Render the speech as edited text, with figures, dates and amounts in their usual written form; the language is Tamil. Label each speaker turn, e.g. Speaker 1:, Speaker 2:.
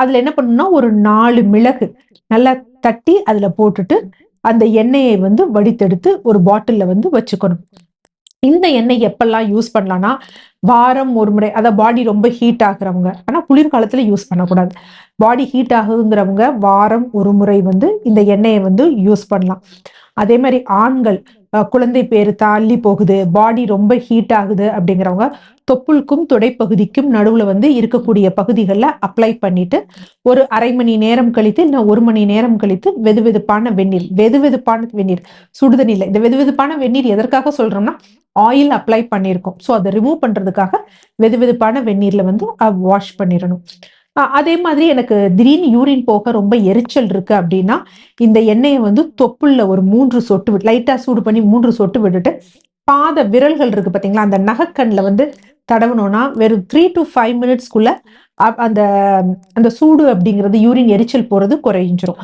Speaker 1: அதுல என்ன பண்ணணும்னா, ஒரு 4 மிளகு நல்லா தட்டி அதுல போட்டுட்டு, அந்த எண்ணெயை வந்து வடித்தெடுத்து ஒரு பாட்டில்ல வந்து வச்சுக்கணும். இந்த எண்ணெய் எப்பல்லாம் யூஸ் பண்ணலாம்னா, வாரம் ஒரு முறை. அதான் பாடி ரொம்ப ஹீட் ஆகுறவங்க. ஆனா குளிர்காலத்துல யூஸ் பண்ணக்கூடாது. பாடி ஹீட் ஆகுதுங்கிறவங்க வாரம் ஒரு முறை வந்து இந்த எண்ணெய வந்து யூஸ் பண்ணலாம். அதே மாரி ஆண்கள் குழந்தை பேறு தள்ளி போகுது, பாடி ரொம்ப ஹீட் ஆகுது அப்படிங்கிறவங்க, தொப்புளுக்கும் துடைப்பகுதிக்கும் நடுவுல வந்து இருக்கக்கூடிய பகுதிகள்ல அப்ளை பண்ணிட்டு, ஒரு 1/2 மணி நேரம் கழித்து, இல்ல 1 மணி நேரம் கழித்து வெதுவெதுப்பான வெந்நீர் வெதுவெதுப்பான வெந்நீர், சுடுதண்ணி இல்ல. இந்த வெதுவெதுப்பான வெந்நீர் எதற்காக சொல்றோம்னா, ஆயில் அப்ளை பண்ணியிருக்கோம். ஸோ அத ரிமூவ் பண்றதுக்காக வெதுவெதுப்பான வெந்நீர்ல வந்து வாஷ் பண்ணிறணும். அதே மாதிரி எனக்கு திடீர்னு யூரின் போக ரொம்ப எரிச்சல் இருக்கு அப்டின்னா, இந்த எண்ணெய வந்து தொப்புள்ல ஒரு 3 சொட்டு லைட்டா சூடு பண்ணி 3 சொட்டு விட்டுட்டு, பாத விரல்கள் இருக்கு பார்த்தீங்களா? அந்த நகக்கண்ல வந்து தடவுனோம்னா, வெறும் 3 டூ 5 மினிட்ஸ்க்குள்ள அந்த அந்த சூடு அப்படிங்கிறது யூரின் எரிச்சல் போறது குறைஞ்சிரும்.